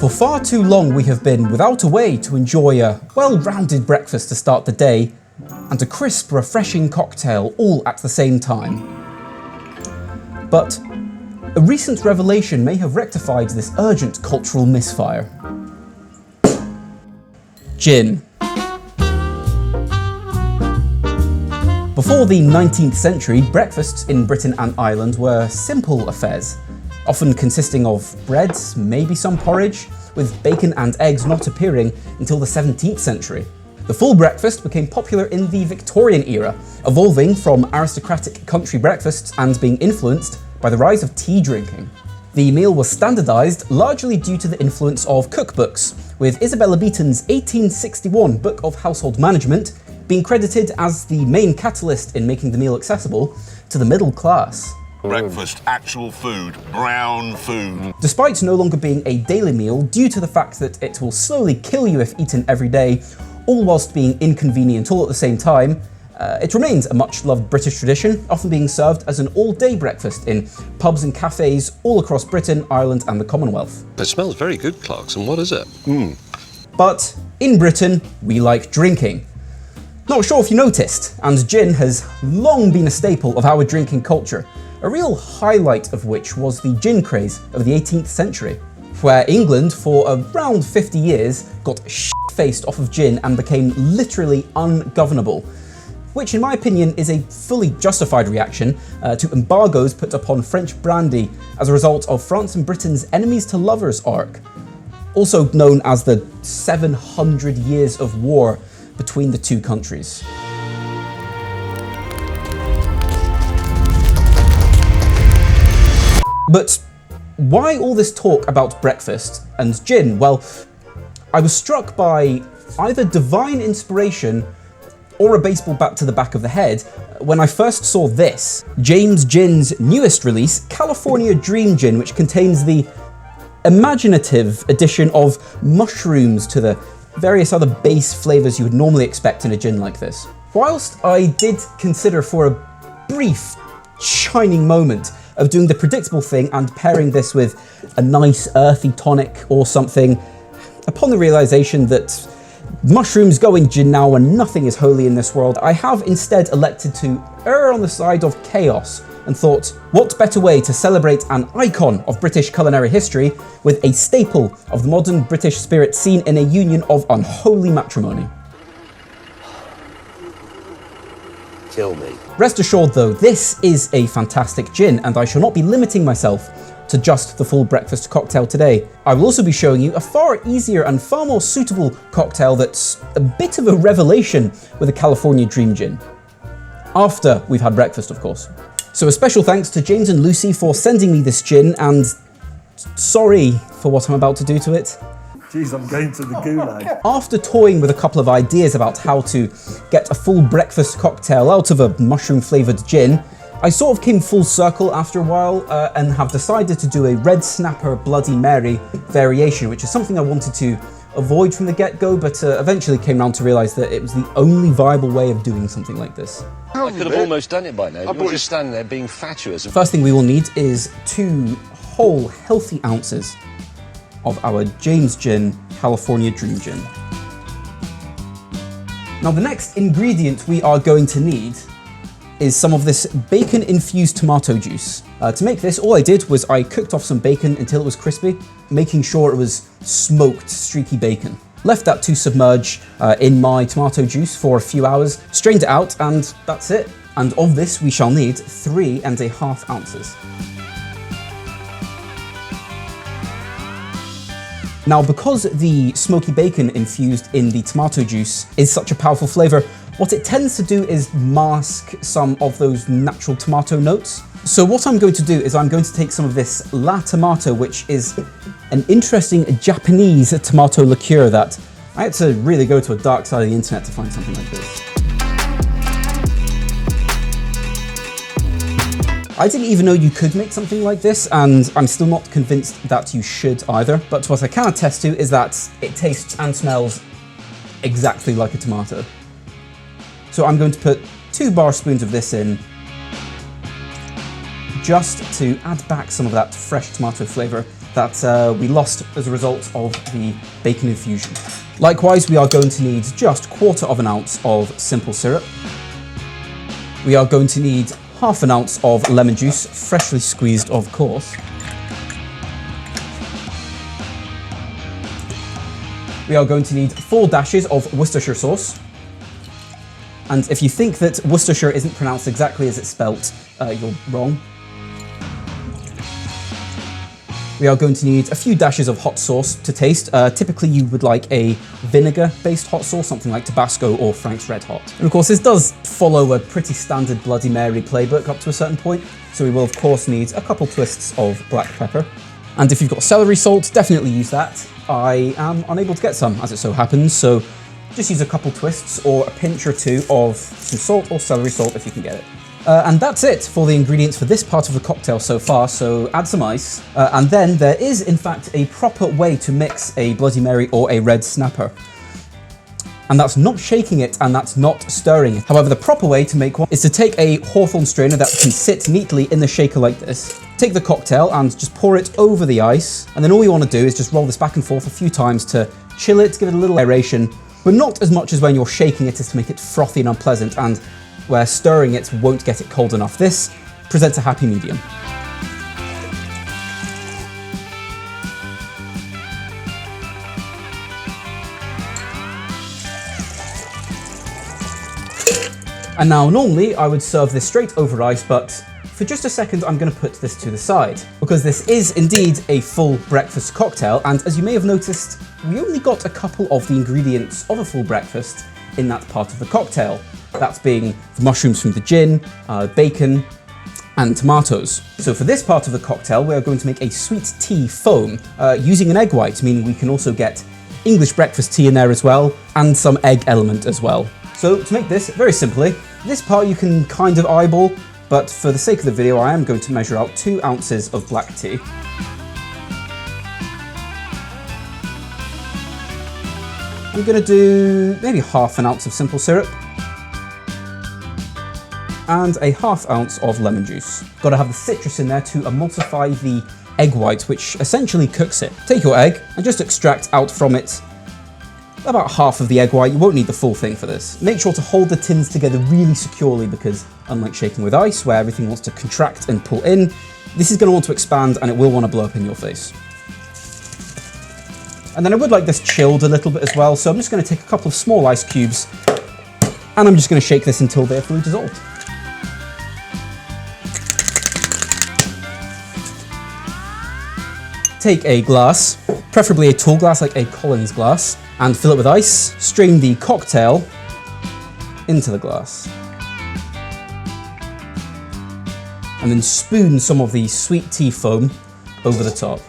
For far too long we have been without a way to enjoy a well-rounded breakfast to start the day and a crisp, refreshing cocktail all at the same time. But a recent revelation may have rectified this urgent cultural misfire. Gin. Before the 19th century, breakfasts in Britain and Ireland were simple affairs, often consisting of bread, maybe some porridge, with bacon and eggs not appearing until the 17th century. The full breakfast became popular in the Victorian era, evolving from aristocratic country breakfasts and being influenced by the rise of tea drinking. The meal was standardised largely due to the influence of cookbooks, with Isabella Beeton's 1861 Book of Household Management being credited as the main catalyst in making the meal accessible to the middle class. Breakfast, actual food, brown food. Despite no longer being a daily meal, due to the fact that it will slowly kill you if eaten every day, all whilst being inconvenient all at the same time, it remains a much-loved British tradition, often being served as an all-day breakfast in pubs and cafes all across Britain, Ireland and the Commonwealth. It smells very good, Clarkson. What is it? But in Britain, we like drinking. Not sure if you noticed, and gin has long been a staple of our drinking culture, a real highlight of which was the gin craze of the 18th century, where England for around 50 years got shit-faced off of gin and became literally ungovernable, which in my opinion is a fully justified reaction to embargoes put upon French brandy as a result of France and Britain's enemies to lovers arc, also known as the 700 years of war between the two countries. But why all this talk about breakfast and gin? Well, I was struck by either divine inspiration or a baseball bat to the back of the head when I first saw this, James Gin's newest release, California Dreamgin, which contains the imaginative addition of mushrooms to the various other base flavours you would normally expect in a gin like this. Whilst I did consider for a brief, shining moment of doing the predictable thing and pairing this with a nice earthy tonic or something, upon the realisation that mushrooms go in gin now and nothing is holy in this world, I have instead elected to err on the side of chaos and thought, what better way to celebrate an icon of British culinary history with a staple of the modern British spirit seen in a union of unholy matrimony. Kill me. Rest assured though, this is a fantastic gin and I shall not be limiting myself to just the full breakfast cocktail today. I will also be showing you a far easier and far more suitable cocktail that's a bit of a revelation with a California Dreamgin. After we've had breakfast, of course. So a special thanks to James and Lucy for sending me this gin, and sorry for what I'm about to do to it. Jeez, I'm going to the gulag. After toying with a couple of ideas about how to get a full breakfast cocktail out of a mushroom-flavoured gin, I sort of came full circle after a while and have decided to do a Red Snapper Bloody Mary variation, which is something I wanted to avoid from the get-go, but eventually came round to realise that it was the only viable way of doing something like this. I could have almost done it by now. You're just standing there being fatuous. First thing we will need is 2 whole healthy ounces of our James Gin California Dreamgin. Now the next ingredient we are going to need is some of this bacon-infused tomato juice. To make this, all I did was I cooked off some bacon until it was crispy, making sure it was smoked, streaky bacon. Left that to submerge in my tomato juice for a few hours, strained it out, and that's it. And of this, we shall need 3.5 ounces. Now, because the smoky bacon infused in the tomato juice is such a powerful flavour, what it tends to do is mask some of those natural tomato notes. So what I'm going to do is I'm going to take some of this La Tomato, which is an interesting Japanese tomato liqueur that I had to really go to a dark side of the internet to find something like this. I didn't even know you could make something like this, and I'm still not convinced that you should either, but what I can attest to is that it tastes and smells exactly like a tomato. So I'm going to put 2 bar spoons of this in, just to add back some of that fresh tomato flavour that we lost as a result of the bacon infusion. Likewise, we are going to need just 1/4 ounce of simple syrup. We are going to need 1/2 ounce of lemon juice, freshly squeezed of course. We are going to need 4 dashes of Worcestershire sauce. And if you think that Worcestershire isn't pronounced exactly as it's spelt, you're wrong. We are going to need a few dashes of hot sauce to taste. Typically you would like a vinegar-based hot sauce, something like Tabasco or Frank's Red Hot. And of course this does follow a pretty standard Bloody Mary playbook up to a certain point, so we will of course need a couple twists of black pepper. And if you've got celery salt, definitely use that. I am unable to get some, as it so happens, so just use a couple twists or a pinch or 2 of some salt or celery salt if you can get it. And that's it for the ingredients for this part of the cocktail so far, so add some ice. And then there is in fact a proper way to mix a Bloody Mary or a red snapper. And that's not shaking it and that's not stirring it. However, the proper way to make one is to take a Hawthorne strainer that can sit neatly in the shaker like this. Take the cocktail and just pour it over the ice. And then all you want to do is just roll this back and forth a few times to chill it, give it a little aeration, but not as much as when you're shaking it as to make it frothy and unpleasant, and where stirring it won't get it cold enough. This presents a happy medium. And now normally I would serve this straight over ice, but for just a second I'm going to put this to the side, because this is indeed a full breakfast cocktail, and as you may have noticed, we only got a couple of the ingredients of a full breakfast in that part of the cocktail. That's being the mushrooms from the gin, bacon, and tomatoes. So for this part of the cocktail, we are going to make a sweet tea foam using an egg white, meaning we can also get English breakfast tea in there as well, and some egg element as well. So to make this, very simply, this part you can kind of eyeball, but for the sake of the video, I am going to measure out 2 ounces of black tea. I'm going to do maybe 1/2 ounce of simple syrup and a 1/2 ounce of lemon juice. Got to have the citrus in there to emulsify the egg white, which essentially cooks it. Take your egg and just extract out from it about half of the egg white. You won't need the full thing for this. Make sure to hold the tins together really securely, because unlike shaking with ice, where everything wants to contract and pull in, this is going to want to expand and it will want to blow up in your face. And then I would like this chilled a little bit as well, so I'm just going to take a couple of small ice cubes and I'm just going to shake this until they're fully dissolved. Take a glass, preferably a tall glass like a Collins glass, and fill it with ice. Strain the cocktail into the glass. And then spoon some of the sweet tea foam over the top.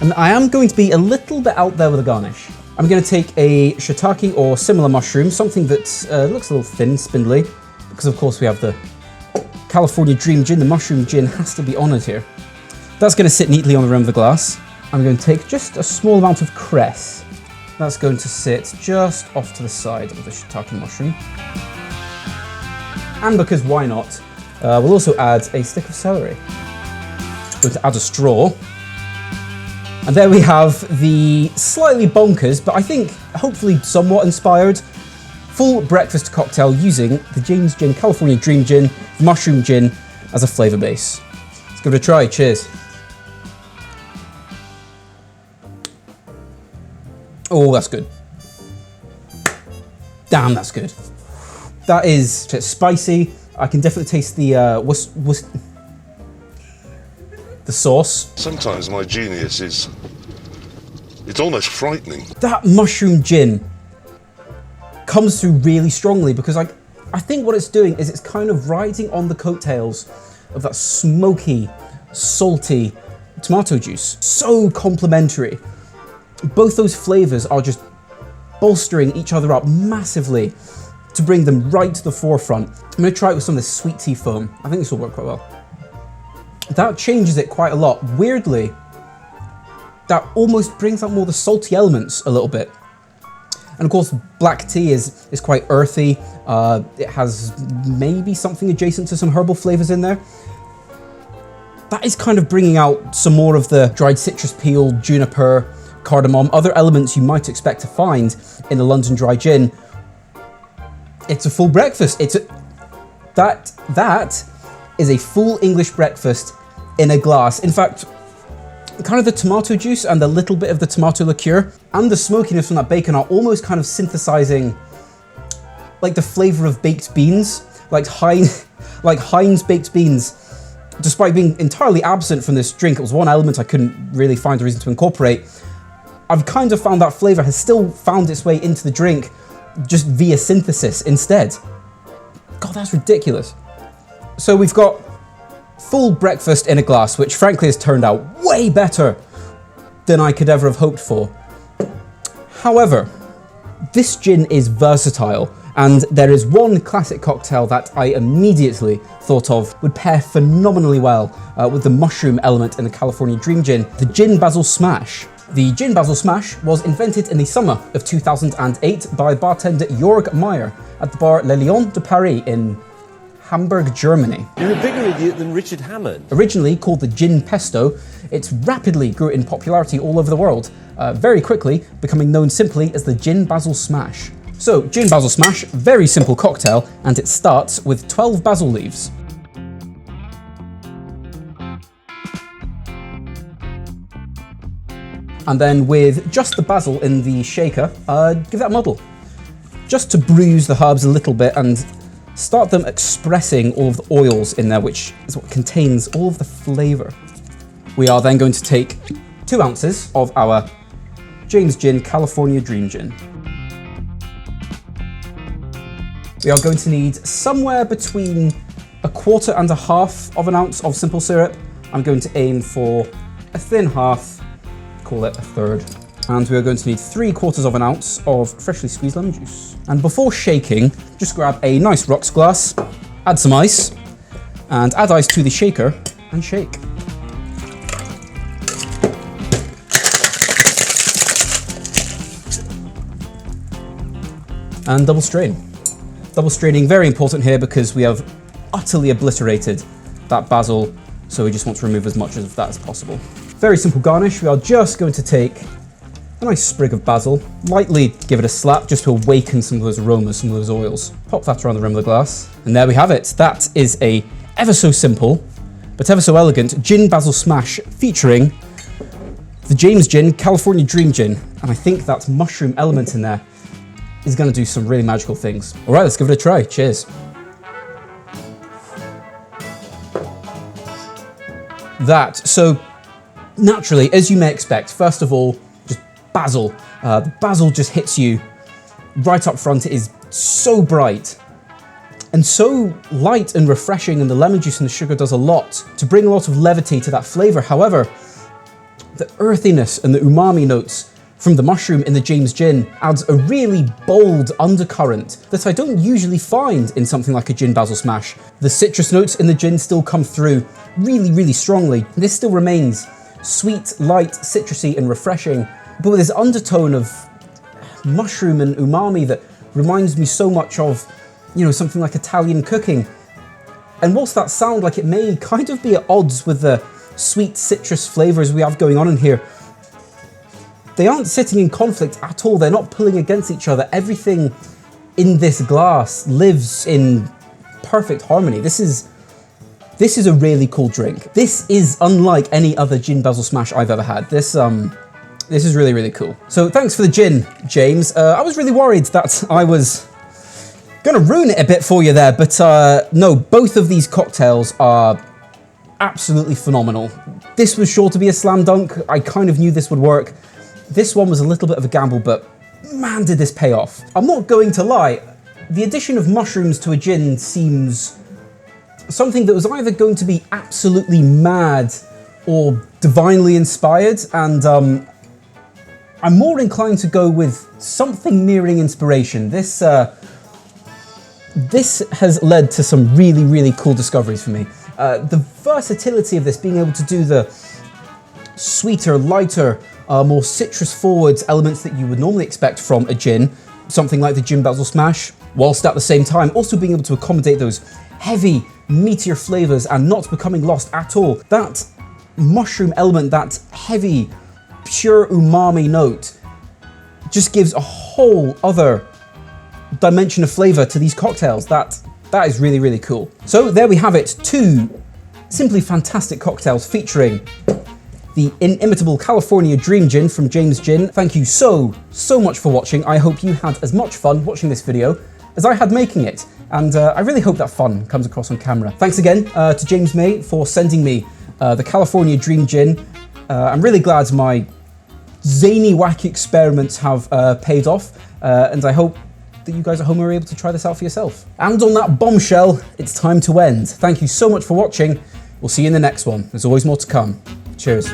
And I am going to be a little bit out there with a garnish. I'm going to take a shiitake or similar mushroom, something that looks a little thin, spindly, because of course we have the California Dreamgin. The mushroom gin has to be honoured here. That's going to sit neatly on the rim of the glass. I'm going to take just a small amount of cress. That's going to sit just off to the side of the shiitake mushroom. And because why not, we'll also add a stick of celery. I'm going to add a straw. And there we have the slightly bonkers, but I think hopefully somewhat inspired, full breakfast cocktail using the James Gin California Dreamgin mushroom gin as a flavour base. Let's give it a try. Cheers. Oh, that's good. Damn, that's good. That is spicy. I can definitely taste the sauce. Sometimes my genius is... it's almost frightening. That mushroom gin comes through really strongly, because I think what it's doing is it's kind of riding on the coattails of that smoky, salty tomato juice. So complementary. Both those flavors are just bolstering each other up massively to bring them right to the forefront. I'm going to try it with some of this sweet tea foam. I think this will work quite well. That changes it quite a lot. Weirdly, that almost brings out more the salty elements a little bit. And of course, black tea is quite earthy. It has maybe something adjacent to some herbal flavors in there. that is kind of bringing out some more of the dried citrus peel, juniper, cardamom, other elements you might expect to find in a London dry gin. It's a full breakfast. That is a full English breakfast in a glass. In fact, kind of the tomato juice and a little bit of the tomato liqueur and the smokiness from that bacon are almost kind of synthesizing like the flavor of baked beans, like Heinz baked beans. Despite being entirely absent from this drink, it was one element I couldn't really find a reason to incorporate. I've kind of found that flavor has still found its way into the drink just via synthesis instead. God, that's ridiculous. So we've got full breakfast in a glass, which frankly has turned out way better than I could ever have hoped for. However, this gin is versatile, and there is one classic cocktail that I immediately thought of would pair phenomenally well with the mushroom element in the California Dreamgin, the Gin Basil Smash. The Gin Basil Smash was invented in the summer of 2008 by bartender Jörg Meyer at the bar Le Lion de Paris in Hamburg, Germany. You're a bigger idiot than Richard Hammond. Originally called the Gin Pesto, it rapidly grew in popularity all over the world, very quickly becoming known simply as the Gin Basil Smash. So, Gin Basil Smash, very simple cocktail, and it starts with 12 basil leaves. And then with just the basil in the shaker, give that a muddle. Just to bruise the herbs a little bit and start them expressing all of the oils in there, which is what contains all of the flavour. We are then going to take 2 ounces of our James Gin California Dreamgin. We are going to need somewhere between 1/4 and 1/2 of an ounce of simple syrup. I'm going to aim for a thin half, call it 1/3. And we are going to need 3/4 of an ounce of freshly squeezed lemon juice. And before shaking, just grab a nice rocks glass, add some ice, and add ice to the shaker and shake. And double strain. Double straining, very important here because we have utterly obliterated that basil, so we just want to remove as much of that as possible. Very simple garnish. We are just going to take a nice sprig of basil, lightly give it a slap just to awaken some of those aromas, some of those oils. Pop that around the rim of the glass, and there we have it. That is a ever so simple, but ever so elegant Gin Basil Smash featuring the James Gin California Dreamgin, and I think that mushroom element in there is going to do some really magical things. All right, let's give it a try. Cheers. So naturally, as you may expect, first of all, just basil. The basil just hits you right up front. It is so bright and so light and refreshing, and the lemon juice and the sugar does a lot to bring a lot of levity to that flavor. However, the earthiness and the umami notes from the mushroom in the James Gin adds a really bold undercurrent that I don't usually find in something like a Gin Basil Smash. The citrus notes in the gin still come through really, really strongly. This still remains sweet, light, citrusy and refreshing, but with this undertone of mushroom and umami that reminds me so much of, you know, something like Italian cooking. And whilst that sound like it may kind of be at odds with the sweet citrus flavors we have going on in here, they aren't sitting in conflict at all. They're not pulling against each other. Everything in this glass lives in perfect harmony. This is a really cool drink. This is unlike any other Gin Basil Smash I've ever had. This is really, really cool. So thanks for the gin, James. I was really worried that I was gonna ruin it a bit for you there, but no, both of these cocktails are absolutely phenomenal. This was sure to be a slam dunk. I kind of knew this would work. This one was a little bit of a gamble, but man, did this pay off. I'm not going to lie, the addition of mushrooms to a gin seems something that was either going to be absolutely mad or divinely inspired, and I'm more inclined to go with something nearing inspiration. This has led to some really, really cool discoveries for me. The versatility of this, being able to do the sweeter, lighter, more citrus-forward elements that you would normally expect from a gin, something like the Gin Basil Smash, whilst at the same time also being able to accommodate those heavy, meatier flavours and not becoming lost at all. That mushroom element, that heavy, pure umami note, just gives a whole other dimension of flavour to these cocktails. That is really, really cool. So there we have it, 2 simply fantastic cocktails featuring the inimitable California Dreamgin from James Gin. Thank you so much for watching. I hope you had as much fun watching this video as I had making it. And I really hope that fun comes across on camera. Thanks again to James May for sending me the California Dreamgin. I'm really glad my zany, wacky experiments have paid off. And I hope that you guys at home are able to try this out for yourself. And on that bombshell, it's time to end. Thank you so much for watching. We'll see you in the next one. There's always more to come. Cheers.